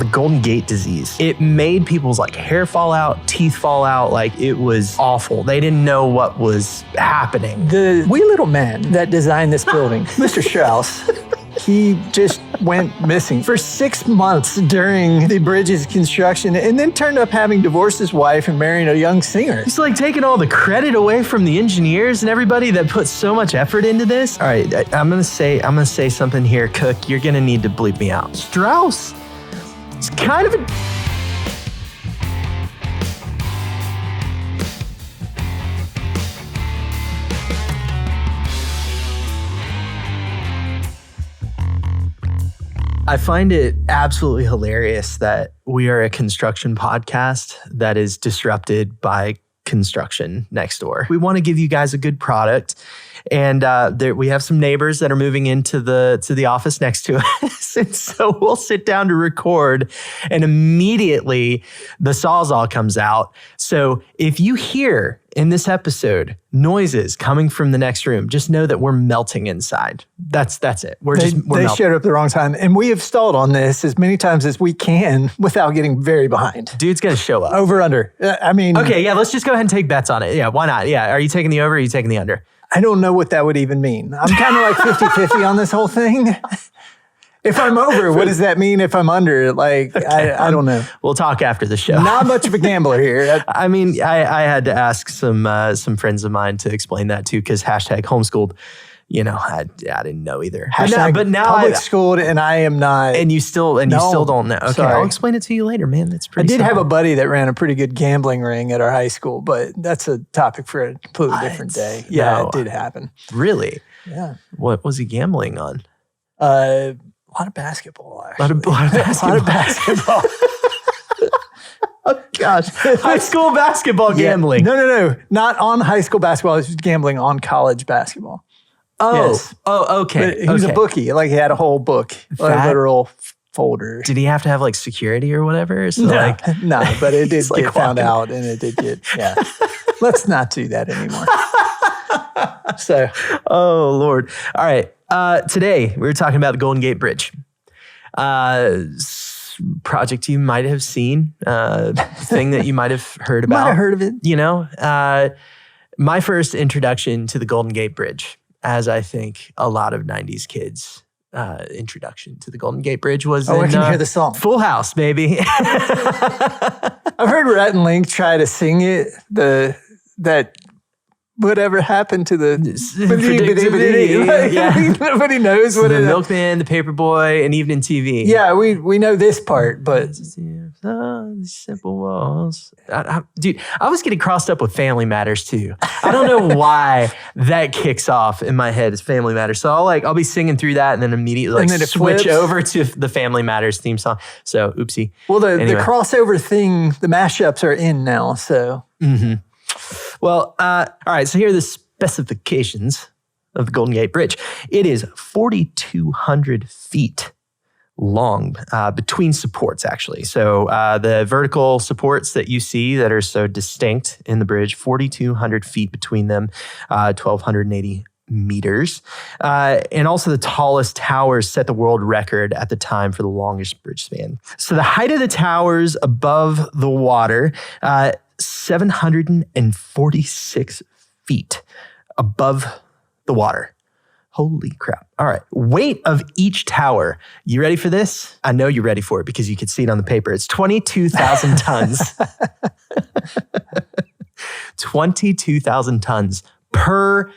the Golden Gate disease. It made people's like hair fall out, teeth fall out. Like it was awful. They didn't know what was happening. The wee little man that designed this building, Mr. Strauss, he just went missing for 6 months during the bridge's construction and then turned up having divorced his wife and marrying a young singer. It's like taking all the credit away from the engineers and everybody that put so much effort into this. All right, I'm gonna say something here, Cook. You're gonna need to bleep me out. Strauss, it's kind of a... I find it absolutely hilarious that we are a construction podcast that is disrupted by construction next door. We want to give you guys a good product. And we have some neighbors that are moving into the office next to us. And so we'll sit down to record and immediately the Sawzall comes out. So if you hear in this episode noises coming from the next room, just know that we're melting inside. That's it. They showed up the wrong time. And we have stalled on this as many times as we can without getting very behind. Dude's going to show up. Over, under. Okay, yeah, let's just go ahead and take bets on it. Yeah, why not? Yeah, are you taking the over or are you taking the under? I don't know what that would even mean. I'm kind of like 50-50 on this whole thing. If I'm over, what does that mean if I'm under? Like, okay. I don't know. We'll talk after the show. Not much of a gambler here. I mean, I had to ask some friends of mine to explain that too, because #homeschooled, you know, I didn't know either. But now public schooled and I am not. And you still don't know. Okay, sorry. I'll explain it to you later, man. That's pretty I did simple. have a buddy that ran a pretty good gambling ring at our high school, but that's a topic for a completely different day. Yeah, it did happen. Really? Yeah. What was he gambling on? A lot of basketball, actually. A lot of basketball. Oh, gosh. High school basketball gambling. No. Not on high school basketball. He was gambling on college basketball. Oh, yes. Okay. But he was a bookie. Like he had a whole book, a literal folder. Did he have to have like security or whatever? So no, but it did get found out and it did get, yeah. Let's not do that anymore. So. Oh, Lord. All right. Today, we were talking about the Golden Gate Bridge. Project you might have seen, thing that you might have heard about. Might have heard of it. You know, my first introduction to the Golden Gate Bridge, as I think a lot of 90s kids' introduction to the Golden Gate Bridge was I can hear the song. Full House, baby. I've heard Rhett and Link try to sing it, that whatever happened to the nobody knows what it is. The Milkman, the Paperboy, and Evening TV. Yeah, we know this part, but simple walls. Dude, I was getting crossed up with Family Matters too. I don't know why that kicks off in my head as Family Matters. So I'll be singing through that and then immediately switch over to the Family Matters theme song. So oopsie. Well, the crossover thing, the mashups are in now. So. Mm-hmm. Well, all right, so here are the specifications of the Golden Gate Bridge. It is 4,200 feet long between supports, actually. So the vertical supports that you see that are so distinct in the bridge, 4,200 feet between them, 1,280 meters. And also the tallest towers set the world record at the time for the longest bridge span. So the height of the towers above the water, 746 feet above the water. Holy crap. All right. Weight of each tower. You ready for this? I know you're ready for it because you can see it on the paper. It's 22,000 tons. 22,000 tons per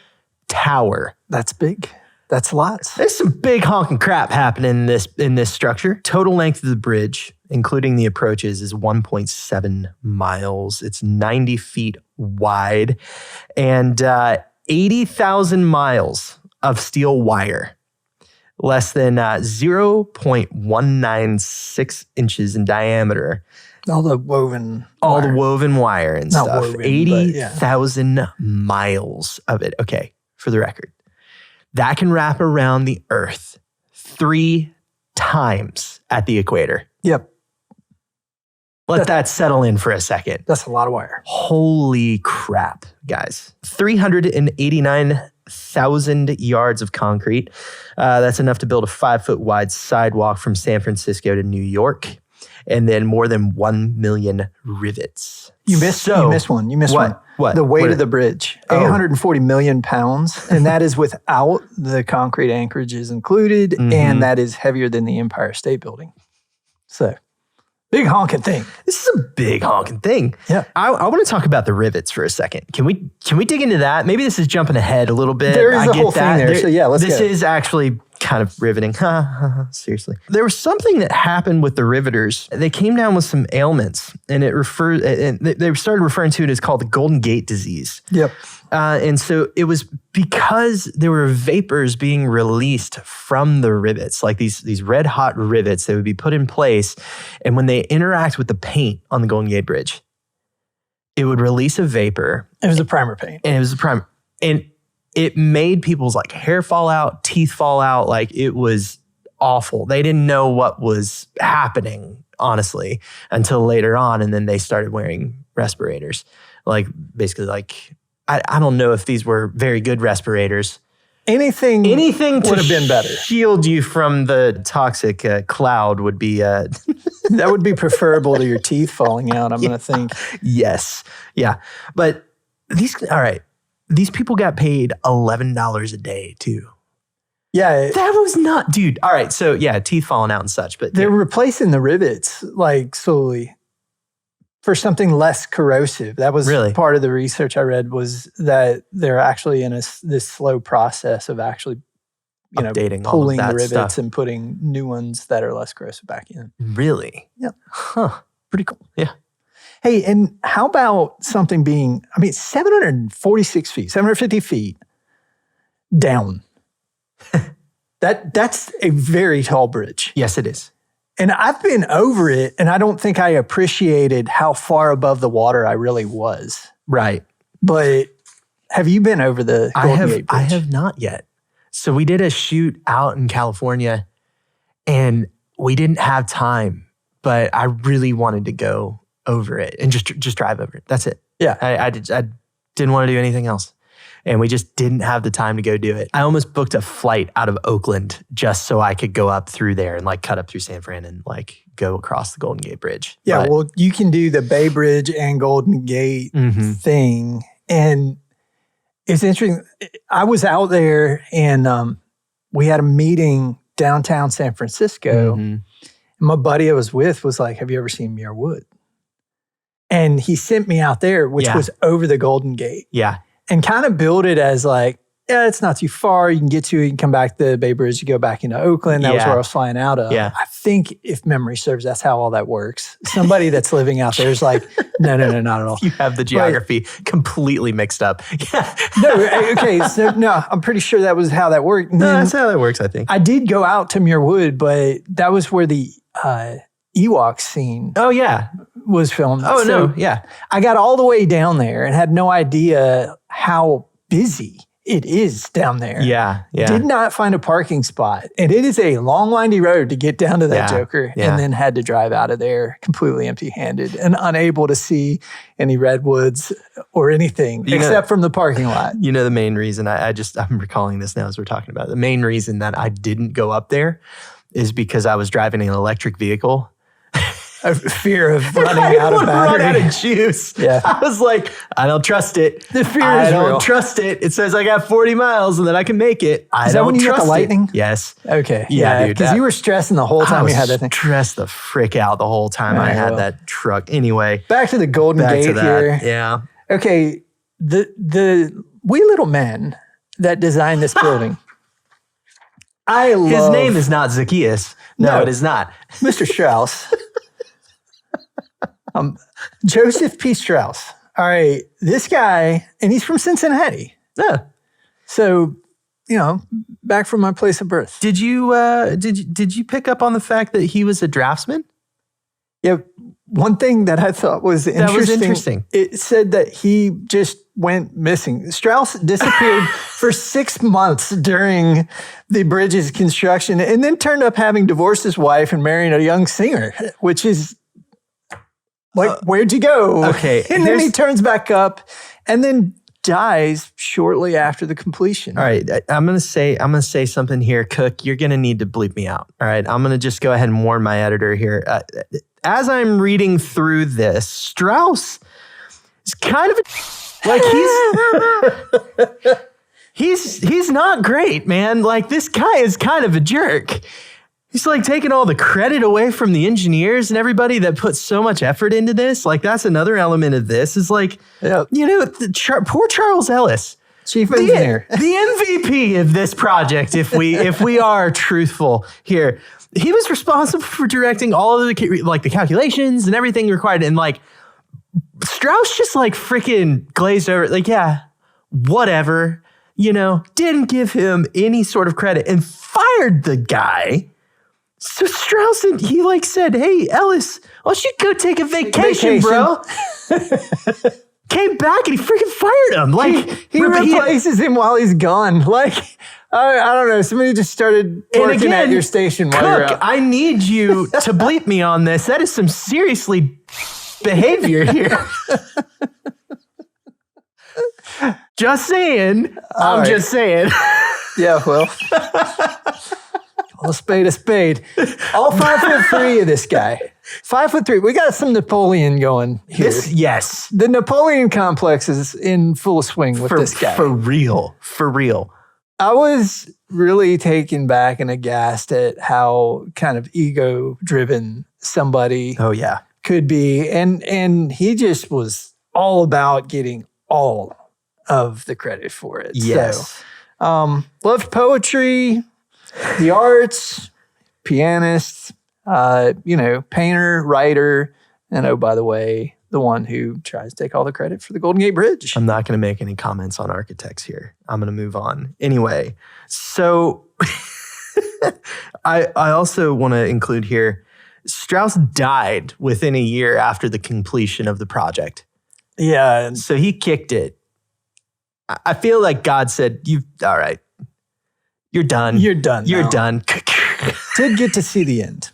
tower. That's big. That's lots. There's some big honking crap happening in this structure. Total length of the bridge, including the approaches, is 1.7 miles. It's 90 feet wide and 80,000 miles of steel wire, less than 0.196 inches in diameter. All the woven wire and Not stuff. woven, 80,000 miles of it. Okay, for the record. That can wrap around the Earth 3 times at the equator. Yep. Let that settle in for a second. That's a lot of wire. Holy crap, guys. 389,000 yards of concrete. That's enough to build a 5-foot wide sidewalk from San Francisco to New York. and then more than 1 million rivets. You missed one. You missed one. What? The weight of the bridge, 840 million pounds. And that is without the concrete anchorages included. And that is heavier than the Empire State Building. So, big honking thing. This is a big honking thing. Yeah. I want to talk about the rivets for a second. Can we dig into that? Maybe this is jumping ahead a little bit. There is a whole thing there. So yeah, let's go. This is actually kind of riveting. Seriously. There was something that happened with the riveters. They came down with some ailments, and they started referring to it as called the Golden Gate disease. Yep. And so it was because there were vapors being released from the rivets, like these red hot rivets that would be put in place. And when they interact with the paint on the Golden Gate Bridge, it would release a vapor. It was a primer paint. And it was a primer. And it made people's like hair fall out, teeth fall out. Like it was awful. They didn't know what was happening, honestly, until later on. And then they started wearing respirators. Like basically like, I don't know if these were very good respirators. Anything would have been better. Shield you from the toxic cloud would be... that would be preferable to your teeth falling out, I'm going to think. Yes. Yeah. But these people got paid $11 a day too. Yeah. That was not... Dude. All right. So yeah, teeth falling out and such. But they're replacing the rivets like slowly for something less corrosive. That was really part of the research I read, was that they're actually in this slow process of actually, updating pulling all of that the rivets stuff and putting new ones that are less corrosive back in. Really? Yeah. Huh. Pretty cool. Yeah. Hey, and how about something being, 746 feet, 750 feet down. That's a very tall bridge. Yes, it is. And I've been over it, and I don't think I appreciated how far above the water I really was. Right. But have you been over the Golden Gate Bridge? I have not yet. So we did a shoot out in California, and we didn't have time, but I really wanted to go over it and just drive over it. That's it. Yeah. I didn't want to do anything else. And we just didn't have the time to go do it. I almost booked a flight out of Oakland just so I could go up through there and like cut up through San Fran and like go across the Golden Gate Bridge. Yeah, well, you can do the Bay Bridge and Golden Gate thing. And it's interesting. I was out there and we had a meeting downtown San Francisco. And my buddy I was with was like, have you ever seen Muir Woods? And he sent me out there, which was over the Golden Gate. Yeah. And kind of build it as like, yeah, it's not too far. You can get to it. You can come back to the Bay Bridge. You go back into Oakland. That was where I was flying out of. Yeah. I think if memory serves, that's how all that works. Somebody that's living out there is like, no, not at all. You have the geography completely mixed up. Yeah. No, I'm pretty sure that was how that worked. No, that's how that works, I think. I did go out to Muir Woods, but that was where the Ewok scene was filmed. Oh, so no, yeah. I got all the way down there and had no idea how busy it is down there. Yeah. Did not find a parking spot. And it is a long, windy road to get down to that Joker. Yeah. And then had to drive out of there completely empty-handed and unable to see any redwoods or anything except from the parking lot. You know, the main reason, I'm recalling this now as we're talking about it. The main reason that I didn't go up there is because I was driving an electric vehicle. A fear of running out of battery. Run out of juice. Yeah. I was like, I don't trust it. The fear is real. I don't trust it. It says I got 40 miles and that I can make it. Is that when you got the lightning? It. Yes. Okay. Yeah, dude. Because you were stressing the whole time you had that thing. Stressed the frick out the whole time I had that truck. Anyway. Back to the Golden Gate here. Yeah. Okay. The wee little man that designed this building. His name is not Zacchaeus. No, it is not. Mr. Strauss. Joseph P. Strauss. All right, this guy, and he's from Cincinnati. Yeah. So, back from my place of birth. Did you pick up on the fact that he was a draftsman? Yeah. One thing that I thought was interesting. It said that he just went missing. Strauss disappeared for 6 months during the bridge's construction, and then turned up having divorced his wife and marrying a young singer, which is like, where'd you go? Okay. And then he turns back up and then dies shortly after the completion. All right. I'm going to say something here, Cook. You're going to need to bleep me out. All right. I'm going to just go ahead and warn my editor here. as I'm reading through this, Strauss is kind of he's not great, man. Like, this guy is kind of a jerk. He's like taking all the credit away from the engineers and everybody that put so much effort into this. Like, that's another element of this is like, poor Charles Ellis, chief engineer, the MVP of this project. If we are truthful here, he was responsible for directing all of the calculations and everything required. And like, Strauss just like freaking glazed over. Like, yeah, whatever, didn't give him any sort of credit and fired the guy. So Strauss, he like said, hey, Ellis, why don't you go take a vacation. Bro? Came back and he freaking fired him. Like, he replaces him while he's gone. Like, I don't know. Somebody just started working at your station while you're out. I need you to bleep me on this. That is some seriously behavior here. Just saying. I'm just saying. Yeah, well. A spade, a spade. All 5'3" of this guy. 5'3". We got some Napoleon going here. Yes. The Napoleon complex is in full swing with this guy. For real. For real. I was really taken back and aghast at how kind of ego-driven somebody could be. And he just was all about getting all of the credit for it. Yes. So, loved poetry, the arts, pianist, painter, writer, and oh, by the way, the one who tries to take all the credit for the Golden Gate Bridge. I'm not going to make any comments on architects here. I'm going to move on. Anyway, so I also want to include here, Strauss died within a year after the completion of the project. Yeah. So he kicked it. I feel like God said, all right, you're done. You're done. You're done. Did get to see the end.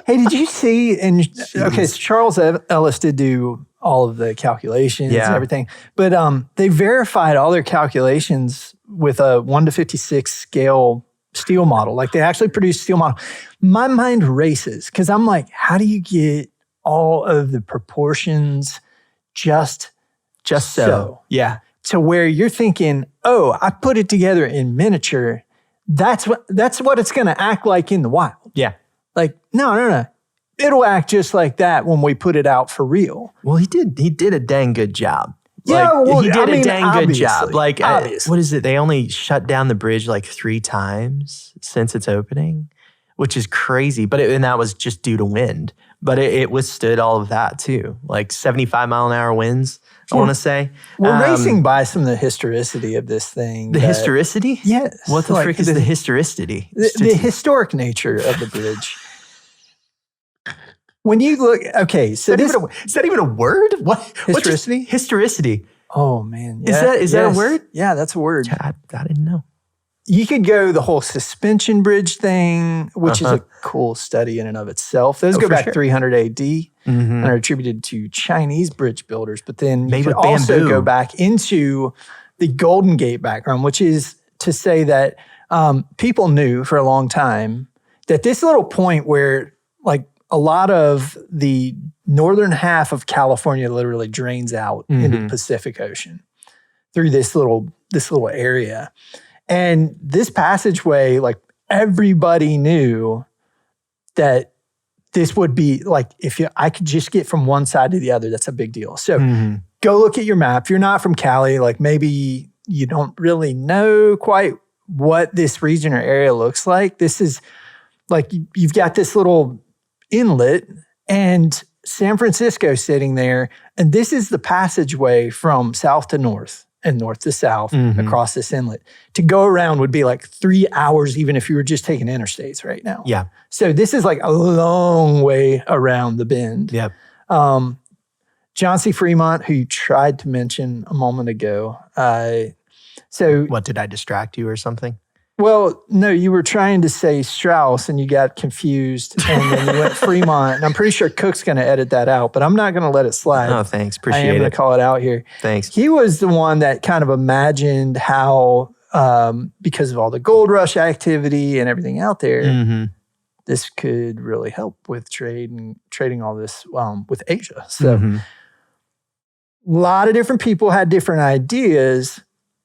Hey, did you see? So Charles Ellis did do all of the calculations and everything, but they verified all their calculations with a 1:56 scale steel model. Like, they actually produced a steel model. My mind races because I'm like, how do you get all of the proportions just so? Yeah. To where you're thinking, oh, I put it together in miniature. That's what it's going to act like in the wild. Yeah. Like, no. It'll act just like that when we put it out for real. Well, he did a dang good job. Yeah, he did a dang good job. Like, obviously. What is it? They only shut down the bridge like 3 times since its opening, which is crazy. And that was just due to wind. But it withstood all of that too. Like 75-mile-an-hour winds, I want to say. We're racing by some of the historicity of this thing. The historicity? Yes. What the frick is the historicity? The historic nature of the bridge. When you look, okay, so is that even a word? What? Historicity? Historicity. Oh, man. Yeah. Is that a word? Yeah, that's a word. I didn't know. You could go the whole suspension bridge thing, which is a cool study in and of itself. Those go back 300 AD and are attributed to Chinese bridge builders. But then you could also go back into the Golden Gate background, which is to say that people knew for a long time that this little point where like a lot of the northern half of California literally drains out into the Pacific Ocean through this little area. And this passageway, like, everybody knew that this would be like, I could just get from one side to the other, that's a big deal. So go look at your map. If you're not from Cali, like, maybe you don't really know quite what this region or area looks like. This is like, you've got this little inlet and San Francisco sitting there. And this is the passageway from south to north and north to south across this inlet. To go around would be like 3 hours, even if you were just taking interstates right now. Yeah. So this is like a long way around the bend. Yep. John C. Fremont, who you tried to mention a moment ago. What, did I distract you or something? Well, no, you were trying to say Strauss and you got confused and then you went Fremont. And I'm pretty sure Cook's going to edit that out, but I'm not going to let it slide. Oh, thanks. Appreciate it. I am going to call it out here. Thanks. He was the one that kind of imagined how, because of all the gold rush activity and everything out there, this could really help with trade and trading all this with Asia. So a lot of different people had different ideas,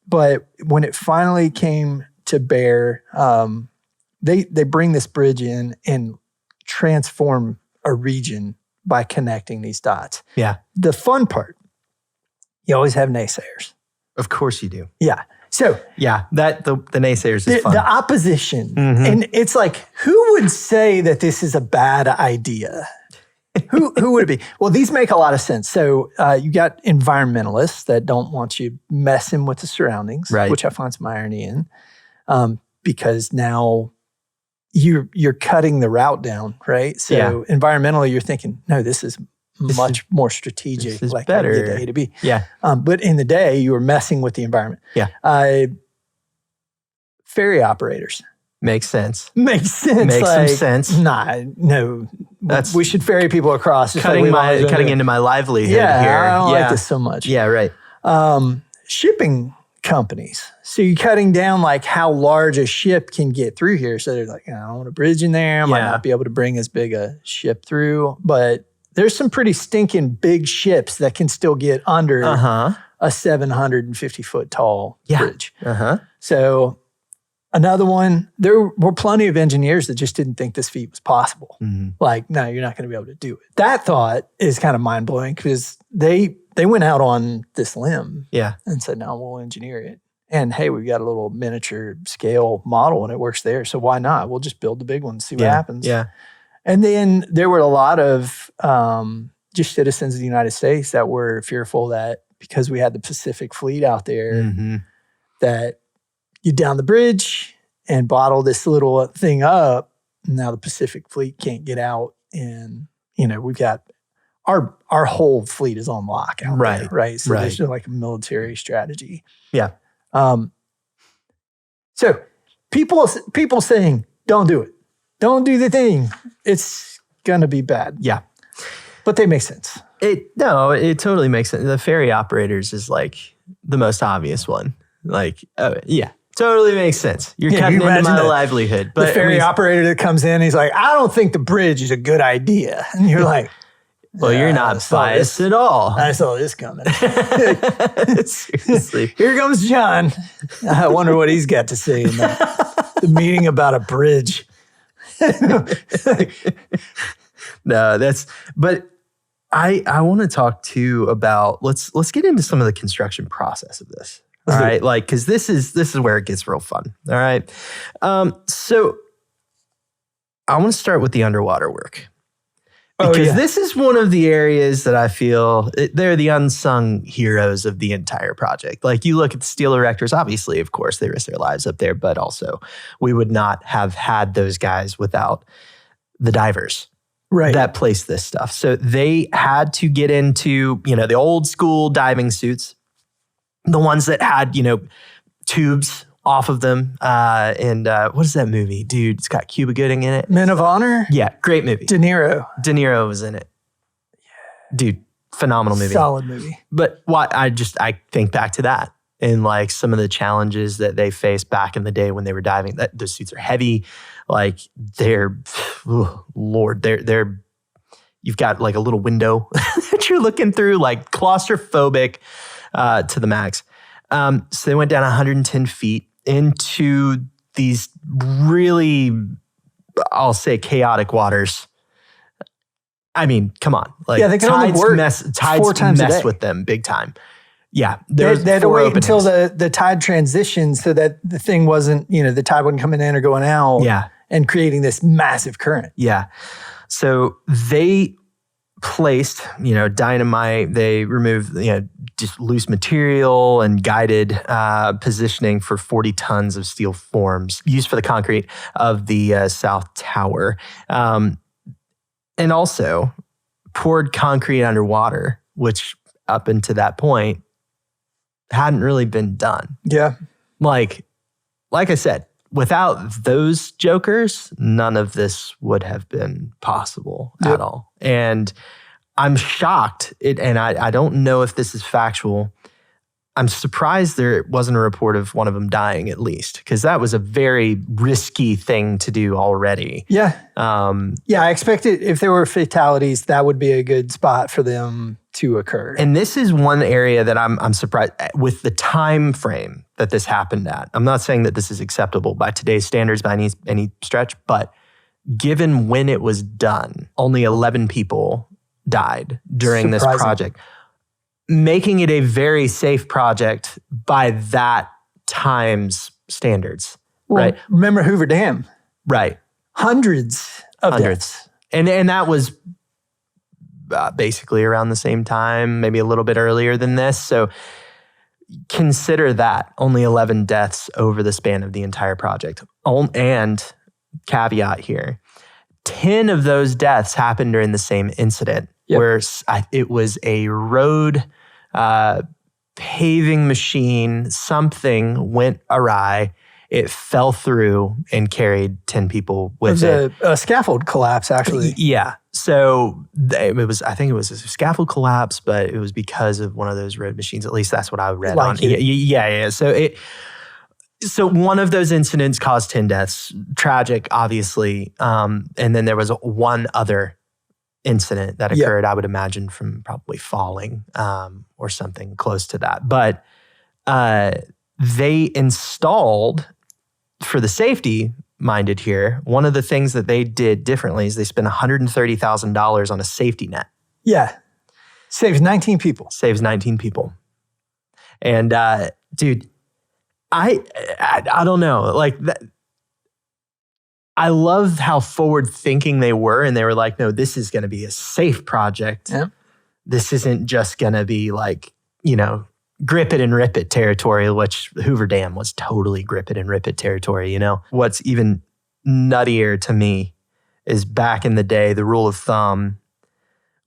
but when it finally came to bear, they bring this bridge in and transform a region by connecting these dots. Yeah. The fun part, you always have naysayers. Of course you do. Yeah. So yeah, the naysayers is fun. The opposition. And it's like, who would say that this is a bad idea? Who would it be? Well, these make a lot of sense. So you got environmentalists that don't want you messing with the surroundings, right, which I find some irony in, because now you're cutting the route down, right? So environmentally, you're thinking, no, this is much more strategic, like better. Get to A to B. Yeah. But in the day, you were messing with the environment. Yeah. Ferry operators. Sense. Makes sense. Makes some sense. No. We should ferry people across. Cutting into my livelihood here. I don't like this so much. Yeah, right. Shipping companies. So you're cutting down like how large a ship can get through here. So they're like, I don't want a bridge in there. I might not be able to bring as big a ship through. But there's some pretty stinking big ships that can still get under a 750-foot tall bridge. So another one, there were plenty of engineers that just didn't think this feat was possible. Like, no, you're not going to be able to do it. That thought is kind of mind-blowing because they went out on this limb and said, no, we'll engineer it. And hey, we've got a little miniature scale model and it works there. So why not? We'll just build the big one and see what happens. Yeah. And then there were a lot of just citizens of the United States that were fearful that because we had the Pacific Fleet out there, that you down the bridge and bottle this little thing up. Now the Pacific Fleet can't get out, and we've got our whole fleet is on lock out there, right? So there's like a military strategy. Yeah. So people saying, don't do it. Don't do the thing. It's going to be bad. Yeah. But they make sense. It totally makes sense. The ferry operators is like the most obvious one. Like, totally makes sense. You're cutting into my livelihood. But the ferry operator that comes in, he's like, I don't think the bridge is a good idea. And you're like, well, you're not biased at all. I saw this coming. Seriously. Here comes John. I wonder what he's got to say in the meeting about a bridge. No, but I want to talk too about, let's get into some of the construction process of this. All right. Like, cause this is where it gets real fun. All right. So I want to start with the underwater work. Because this is one of the areas that I feel they're the unsung heroes of the entire project. Like you look at the steel erectors, obviously, of course, they risk their lives up there, but also we would not have had those guys without the divers that placed this stuff. So they had to get into, the old school diving suits, the ones that had, tubes off of them. And what is that movie? Dude, it's got Cuba Gooding in it. Men of Honor? Yeah, great movie. De Niro. De Niro was in it. Dude, phenomenal movie. Solid movie. But I think back to that and like some of the challenges that they faced back in the day when they were diving. Those suits are heavy. Like they're, you've got like a little window that you're looking through, like claustrophobic to the max. So they went down 110 feet into these really, I'll say, chaotic waters. I mean, come on. Like, they can only work tides 4 times mess with them big time. Yeah. They had to wait until the tide transitioned so that the thing wasn't, the tide wasn't coming in or going out. Yeah. And creating this massive current. Yeah. So they placed, dynamite. They removed, just loose material and guided positioning for 40 tons of steel forms used for the concrete of the South Tower. And also poured concrete underwater, which up until that point hadn't really been done. Yeah. Like I said, without those jokers, none of this would have been possible at all. And I'm shocked, and I don't know if this is factual. I'm surprised there wasn't a report of one of them dying at least, because that was a very risky thing to do already. Yeah. I expected if there were fatalities, that would be a good spot for them to occur. And this is one area that I'm surprised with the time frame that this happened at. I'm not saying that this is acceptable by today's standards by any stretch, but given when it was done, only 11 people died during this project, making it a very safe project by that time's standards. Well, right? Remember Hoover Dam? Right. Hundreds of deaths. And that was basically around the same time, maybe a little bit earlier than this. So consider that only 11 deaths over the span of the entire project. And caveat here, 10 of those deaths happened during the same incident, where it was a road paving machine, something went awry. It fell through and carried 10 people with it. A scaffold collapse, actually. Yeah. So I think it was a scaffold collapse, but it was because of one of those road machines. At least that's what I read on. Yeah. So one of those incidents caused 10 deaths. Tragic, obviously. And then there was one other incident that occurred, I would imagine, from probably falling or something close to that. But they installed, for the safety minded here, one of the things that they did differently is they spent $130,000 on a safety net. Yeah. Saves 19 people. Saves 19 people. And dude, I don't know. Like that, I love how forward thinking they were. And they were like, no, this is going to be a safe project. Yeah. This isn't just going to be like, grip it and rip it territory, which Hoover Dam was totally grip it and rip it territory, What's even nuttier to me is back in the day, the rule of thumb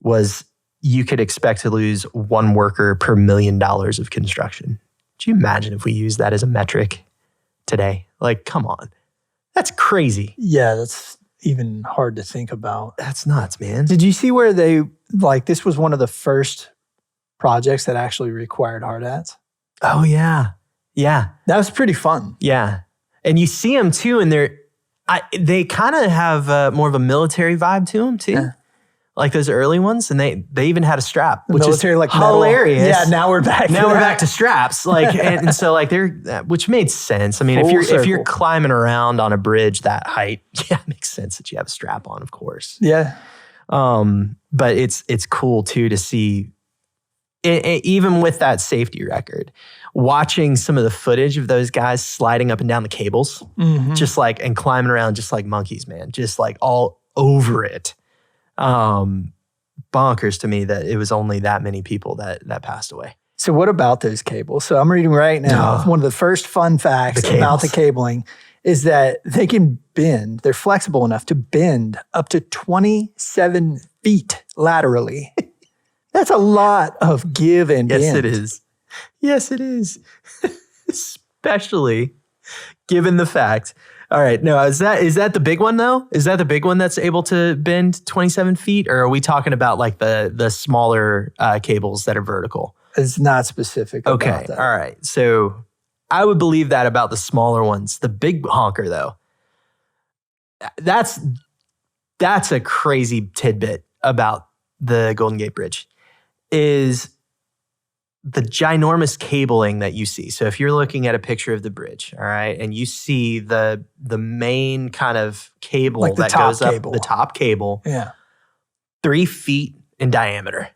was you could expect to lose one worker per $1 million of construction. Could you imagine if we use that as a metric today? Like, come on. That's crazy. Yeah, that's even hard to think about. That's nuts, man. Did you see where this was one of the first projects that actually required hard hats? Oh, yeah. Yeah. That was pretty fun. Yeah. And you see them too, and they kind of have more of a military vibe to them too. Yeah. Like those early ones, and they even had a strap, which is like hilarious. Metal. Yeah, now we're back. Now we're back to straps, like, and so like which made sense. I mean, if you're climbing around on a bridge that height, yeah, it makes sense that you have a strap on, of course. Yeah. But it's cool too to see, even with that safety record, watching some of the footage of those guys sliding up and down the cables, just like and climbing around just like monkeys, man, just like all over it. Bonkers to me that it was only that many people that passed away. So what about those cables? So I'm reading right now, one of the first fun facts about the cabling is that they can bend, they're flexible enough to bend up to 27 feet laterally. That's a lot of give and bend. Yes, it is. Yes, it is. Especially given the fact. All right. No, is that the big one though? Is that the big one that's able to bend 27 feet? Or are we talking about like the smaller cables that are vertical? It's not specific about that. All right. So I would believe that about the smaller ones. The big honker though, that's a crazy tidbit about the Golden Gate Bridge is the ginormous cabling that you see. So if you're looking at a picture of the bridge, all right, and you see the main kind of cable like that goes up, the top cable, 3 feet in diameter.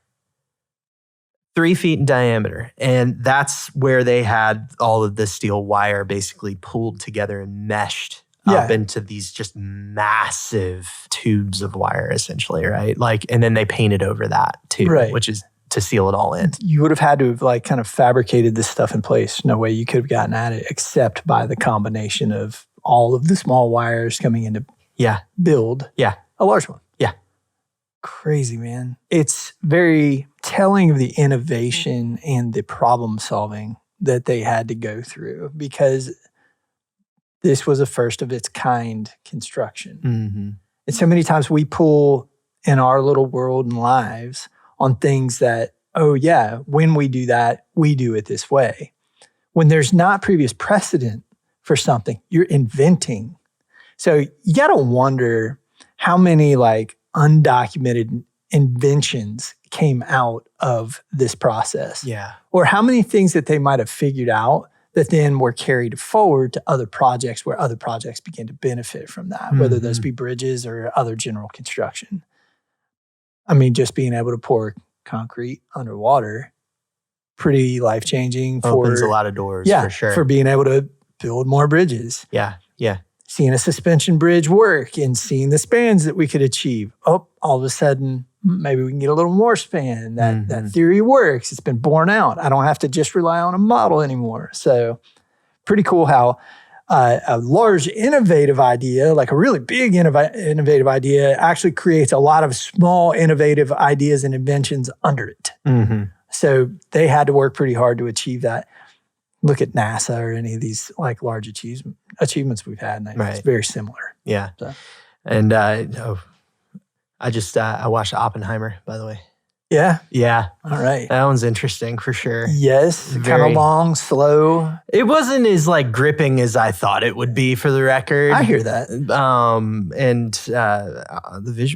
3 feet in diameter. And that's where they had all of the steel wire basically pulled together and meshed up into these just massive tubes of wire, essentially, right? Like, and then they painted over that too, which is to seal it all in. You would have had to have like kind of fabricated this stuff in place. No way you could have gotten at it except by the combination of all of the small wires coming in to build a large one. Yeah. Crazy, man. It's very telling of the innovation and the problem solving that they had to go through because this was a first of its kind construction. Mm-hmm. And so many times we pull in our little world and lives on things that oh yeah, when we do that, we do it this way. When there's not previous precedent for something, you're inventing. So you got to wonder how many like undocumented inventions came out of this process. Yeah. Or how many things that they might have figured out that then were carried forward to other projects where other projects began to benefit from that, whether those be bridges or other general construction. I mean, just being able to pour concrete underwater, pretty life-changing. Opens a lot of doors, for sure. For being able to build more bridges. Yeah. Seeing a suspension bridge work and seeing the spans that we could achieve. Oh, all of a sudden, maybe we can get a little more span. That theory works. It's been borne out. I don't have to just rely on a model anymore. So pretty cool how a large innovative idea, like a really big innovative idea, actually creates a lot of small innovative ideas and inventions under it. So they had to work pretty hard to achieve that. Look at NASA or any of these like large achievements we've had, and it's very similar. Yeah. So. And I watched Oppenheimer, by the way. Yeah? Yeah. All right. That one's interesting for sure. Yes. Kind of long, slow. It wasn't as like gripping as I thought it would be, for the record. I hear that.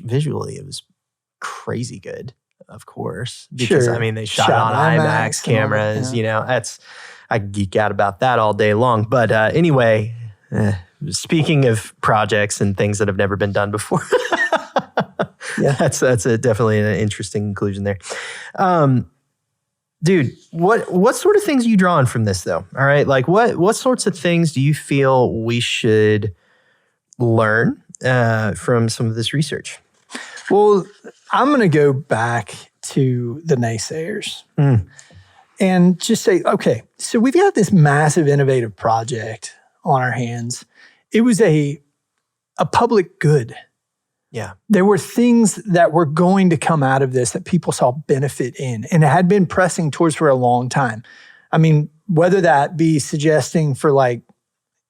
Visually, it was crazy good, of course. Because, I mean, they shot it on IMAX cameras, you know, I geek out about that all day long. But anyway, speaking of projects and things that have never been done before, that's definitely an interesting conclusion there. Dude, what sort of things are you drawing from this, though? All right, like what sorts of things do you feel we should learn from some of this research? Well, I'm going to go back to the naysayers. And just say, okay, so we've got this massive innovative project on our hands. It was a public good. Yeah. There were things that were going to come out of this that people saw benefit in, and it had been pressing towards for a long time. I mean, whether that be suggesting for like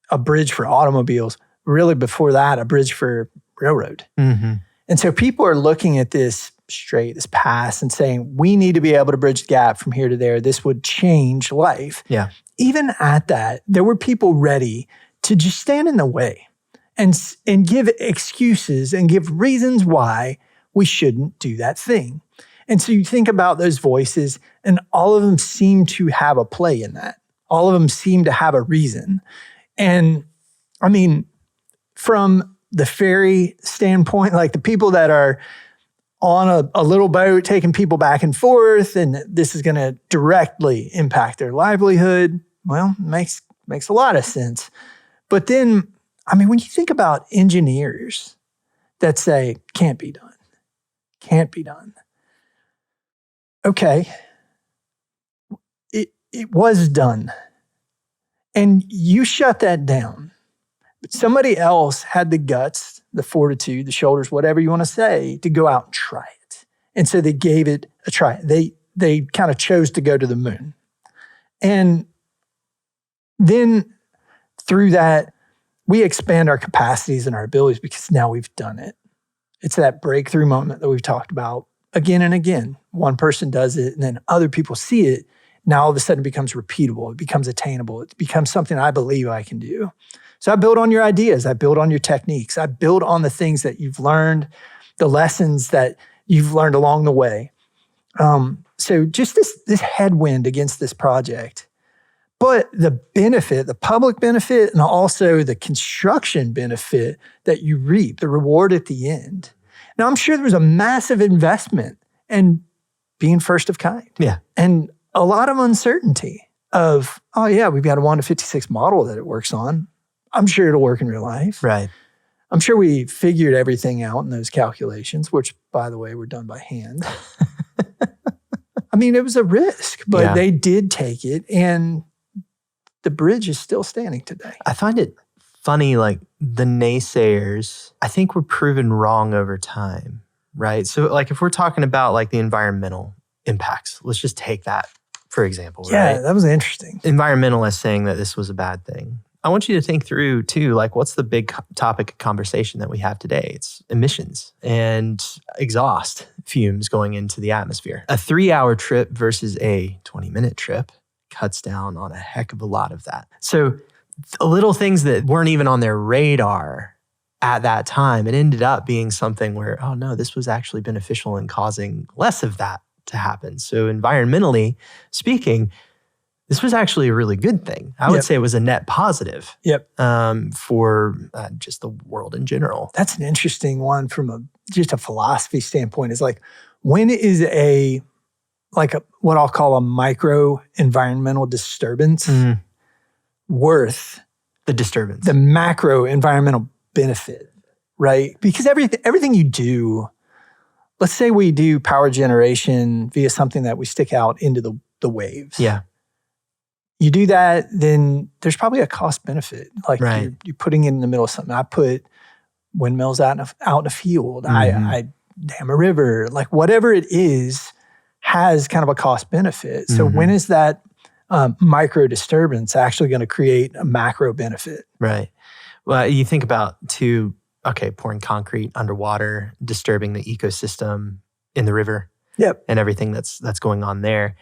a bridge for automobiles, really before that, a bridge for railroad. And so people are looking at this pass and saying, we need to be able to bridge the gap from here to there. This would change life. Yeah. Even at that, there were people ready to just stand in the way and give excuses and give reasons why we shouldn't do that thing. And so you think about those voices, and all of them seem to have a play in that. All of them seem to have a reason. And I mean, from the ferry standpoint, like the people that are on a little boat taking people back and forth, and this is going to directly impact their livelihood, well, makes a lot of sense. But then, I mean, when you think about engineers that say, can't be done. Okay, it was done. And you shut that down. But somebody else had the guts, the fortitude, the shoulders, whatever you want to say, to go out and try it. And so they gave it a try. They kind of chose to go to the moon. And then through that, we expand our capacities and our abilities because now we've done it. It's that breakthrough moment that we've talked about again and again. One person does it, and then other people see it. Now all of a sudden it becomes repeatable. It becomes attainable. It becomes something I believe I can do. So I build on your ideas. I build on your techniques. I build on the things that you've learned, the lessons that you've learned along the way. So just this headwind against this project. But the benefit, the public benefit, and also the construction benefit that you reap, the reward at the end. Now, I'm sure there was a massive investment in being first of kind. Yeah. And a lot of uncertainty of, oh yeah, we've got a 1:56 model that it works on. I'm sure it'll work in real life. Right. I'm sure we figured everything out in those calculations, which, by the way, were done by hand. I mean, it was a risk, but they did take it, and the bridge is still standing today. I find it funny, like the naysayers, I think were proven wrong over time, right? So like if we're talking about like the environmental impacts, let's just take that for example, right? Yeah, that was interesting. Environmentalists saying that this was a bad thing. I want you to think through too, like what's the big topic of conversation that we have today? It's emissions and exhaust fumes going into the atmosphere. A 3-hour trip versus a 20-minute trip cuts down on a heck of a lot of that. So little things that weren't even on their radar at that time, it ended up being something where, oh no, this was actually beneficial in causing less of that to happen. So environmentally speaking, this was actually a really good thing. I would say it was a net positive for just the world in general. That's an interesting one from just a philosophy standpoint. Is like, when is what I'll call a micro environmental disturbance worth the disturbance, the macro environmental benefit, right? Because everything you do, let's say we do power generation via something that we stick out into the waves. Yeah. You do that, then there's probably a cost benefit. Like you're putting it in the middle of something. I put windmills out in a field. I dam a river. Like whatever it is has kind of a cost benefit. So when is that micro disturbance actually going to create a macro benefit? Right. Well, you think about pouring concrete underwater, disturbing the ecosystem in the river. Yep. And everything that's going on there.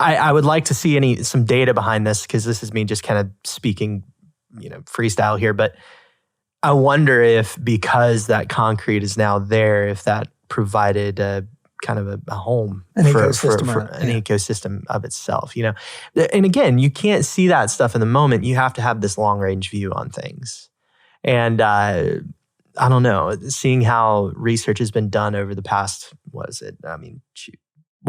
I would like to see some data behind this, because this is me just kind of speaking, freestyle here. But I wonder if, because that concrete is now there, if that provided a kind of a home for an ecosystem of itself. And again, you can't see that stuff in the moment. You have to have this long range view on things. And I don't know, seeing how research has been done over the past, we'll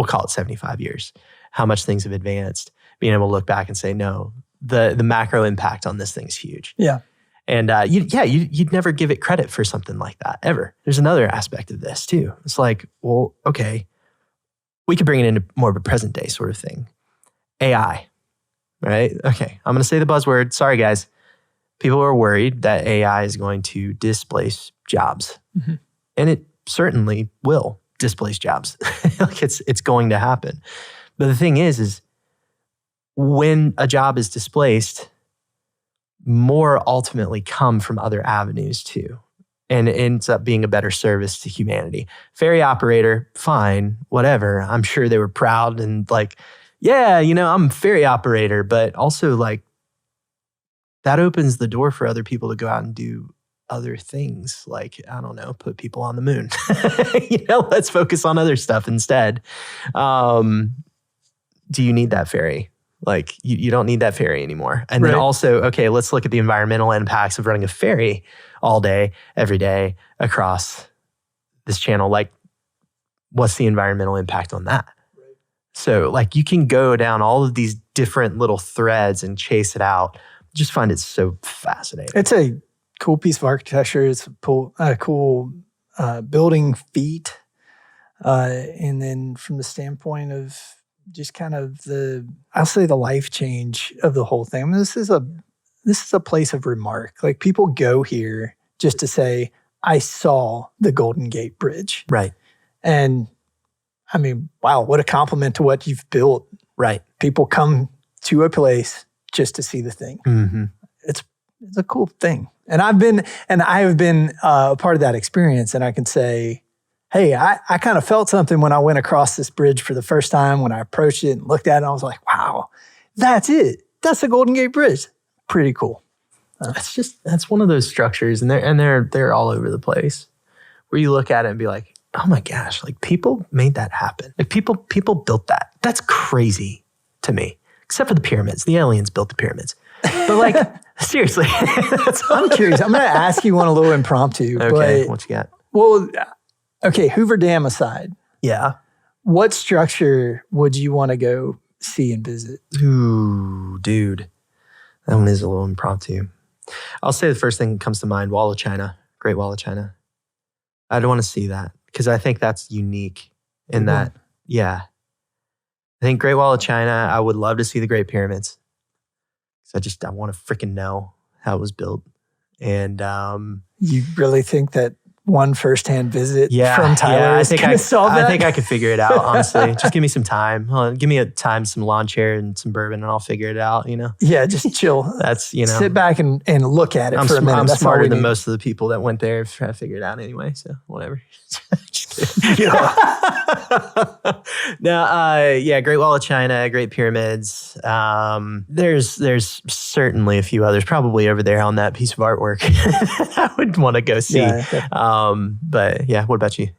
call it 75 years. How much things have advanced, being able to look back and say, no, the macro impact on this thing's huge. Yeah. And you'd never give it credit for something like that, ever. There's another aspect of this too. It's like, well, okay, we could bring it into more of a present day sort of thing. AI, right? Okay, I'm going to say the buzzword. Sorry, guys. People are worried that AI is going to displace jobs. Mm-hmm. And it certainly will displace jobs. Like it's going to happen. But the thing is when a job is displaced, more ultimately come from other avenues too. And it ends up being a better service to humanity. Ferry operator, fine, whatever. I'm sure they were proud and like, yeah, I'm a ferry operator. But also like, that opens the door for other people to go out and do other things. Like, I don't know, put people on the moon. Let's focus on other stuff instead. Do you need that ferry? Like, you don't need that ferry anymore. And then also, okay, let's look at the environmental impacts of running a ferry all day, every day across this channel. Like, what's the environmental impact on that? Right. So, like, you can go down all of these different little threads and chase it out. Just find it so fascinating. It's a cool piece of architecture. It's a cool building feat. And then from the standpoint of just kind of the life change of the whole thing. I mean, this is a place of remark. Like, people go here just to say, I saw the Golden Gate Bridge. Right. And I mean, wow, what a compliment to what you've built. Right. People come to a place just to see the thing. Mm-hmm. It's a cool thing. And I have been a part of that experience, and I can say, hey, I kind of felt something when I went across this bridge for the first time. When I approached it and looked at it, I was like, wow, that's it. That's the Golden Gate Bridge. Pretty cool. That's one of those structures, and they're all over the place, where you look at it and be like, oh my gosh, like, people made that happen. Like, people built that. That's crazy to me. Except for the pyramids. The aliens built the pyramids. But like, seriously. I'm curious. I'm going to ask you one a little impromptu. Okay, what you got? Well, okay, Hoover Dam aside. Yeah. What structure would you want to go see and visit? Ooh, dude. That one is a little impromptu. I'll say the first thing that comes to mind, Wall of China, Great Wall of China. I'd want to see that because I think that's unique in that, yeah. I think Great Wall of China, I would love to see the Great Pyramids. Because I want to freaking know how it was built. And you really think that one firsthand visit Yeah, from Tyler I is think going to solve that. I think I could figure it out, honestly. Just give me some time. Give me a time, some lawn chair and some bourbon, and I'll figure it out, Yeah, just chill. That's, Sit back and look at it for a minute. I'm That's all smarter we than need. most of the people that went there trying to figure it out anyway, so whatever. Just kidding. No, Great Wall of China, Great Pyramids. There's certainly a few others probably over there on that piece of artwork I would want to go see. But yeah, what about you?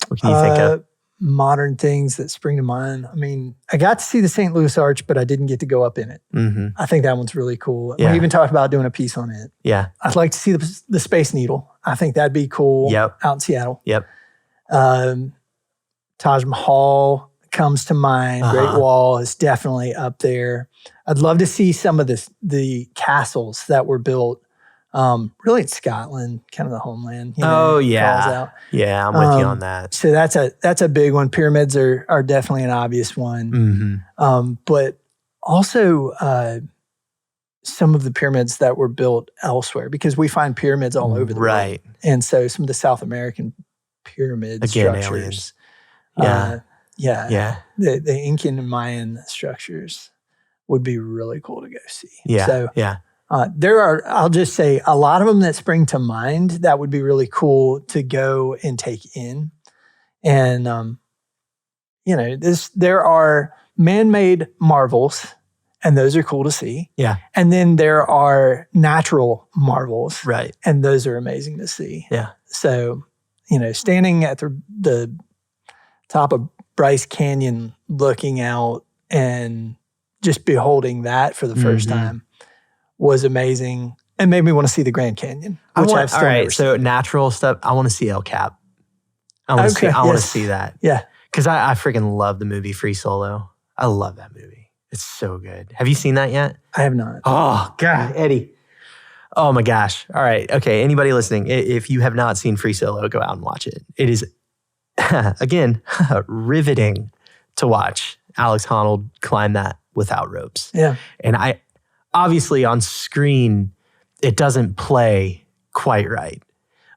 What can you think of? Modern things that spring to mind. I mean, I got to see the St. Louis Arch, but I didn't get to go up in it. Mm-hmm. I think that one's really cool. Yeah. We even talked about doing a piece on it. Yeah. I'd like to see the Space Needle. I think that'd be cool. Yep. Out in Seattle. Yep. Taj Mahal comes to mind. Great Wall is definitely up there. I'd love to see some of the castles that were built really in Scotland, kind of the homeland. Oh, falls out. Yeah, I'm with you on that. So that's a big one. Pyramids are definitely an obvious one. Mm-hmm. But also some of the pyramids that were built elsewhere, because we find pyramids all over the world. And so some of the South American pyramid structures. Aliens. The Incan and Mayan structures would be really cool to go see. Yeah. So yeah. There are, I'll just say, a lot of them that spring to mind that would be really cool to go and take in. And, there are man-made marvels, and those are cool to see. Yeah. And then there are natural marvels. Right. And those are amazing to see. Yeah. So, standing at the top of Bryce Canyon, looking out and just beholding that for the first time was amazing, and made me want to see the Grand Canyon. I've still never seen. So natural stuff. I want to see El Cap. I want to see that. Yeah, because I freaking love the movie Free Solo. I love that movie. It's so good. Have you seen that yet? I have not. Oh God, Eddie. Oh my gosh. All right. Okay. Anybody listening, if you have not seen Free Solo, go out and watch it. It is again riveting to watch Alex Honnold climb that without ropes. Yeah, and obviously on screen, it doesn't play quite right.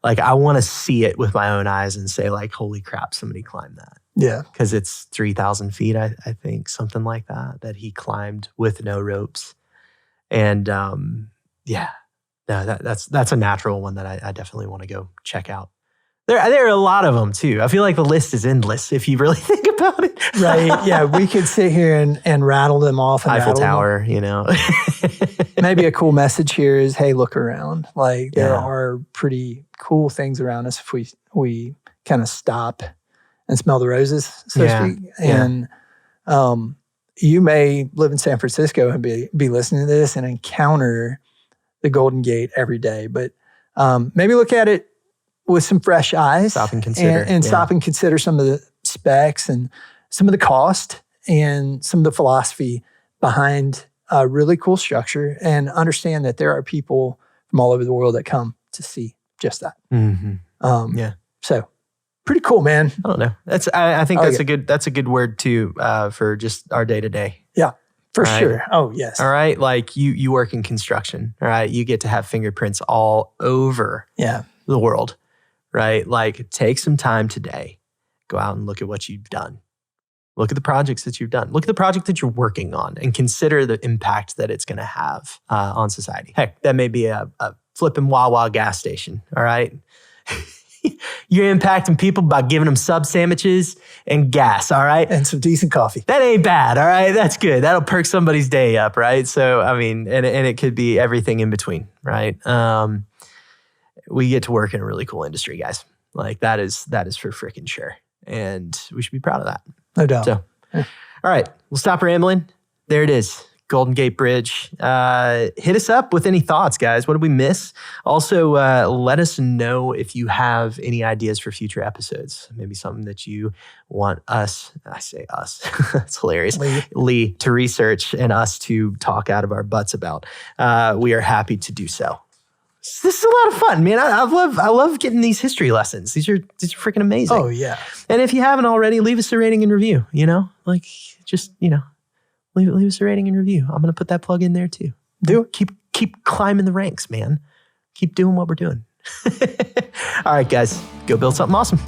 Like I want to see it with my own eyes and say like, holy crap, somebody climbed that. Yeah. Because it's 3,000 feet, I think, something like that he climbed with no ropes. And that's a natural one that I definitely want to go check out. There are a lot of them too. I feel like the list is endless if you really think about it. Right. Yeah. We could sit here and rattle them off. And Eiffel Tower, Maybe a cool message here is, hey, look around. Like there are pretty cool things around us if we kind of stop and smell the roses, so to speak. And you may live in San Francisco and be listening to this and encounter the Golden Gate every day. But maybe look at it with some fresh eyes. Stop and consider. And stop and consider some of the specs and some of the cost and some of the philosophy behind a really cool structure, and understand that there are people from all over the world that come to see just that. Mm-hmm. So pretty cool, man. I don't know. I think that's a good word too for just our day to day. Yeah, for sure. Oh, yes. All right. Like you work in construction. All right. You get to have fingerprints all over the world. Right. Like take some time today. Go out and look at what you've done. Look at the projects that you've done. Look at the project that you're working on and consider the impact that it's going to have on society. Heck, that may be a flipping Wawa gas station. All right. You're impacting people by giving them sub sandwiches and gas, all right? And some decent coffee. That ain't bad, all right? That's good. That'll perk somebody's day up, right? So, I mean, and it could be everything in between, right? We get to work in a really cool industry, guys. Like that is for freaking sure. And we should be proud of that. No doubt. So, all right, we'll stop rambling. There it is. Golden Gate Bridge. Hit us up with any thoughts, guys. What did we miss? Also, let us know if you have any ideas for future episodes. Maybe something that you want us, I say us, it's hilarious, Lee, to research and us to talk out of our butts about. We are happy to do so. This is a lot of fun, man. I love getting these history lessons. These are freaking amazing. Oh, yeah. And if you haven't already, leave us a rating and review, leave us a rating and review. I'm going to put that plug in there too. Do it. Keep climbing the ranks, man. Keep doing what we're doing. All right, guys, go build something awesome.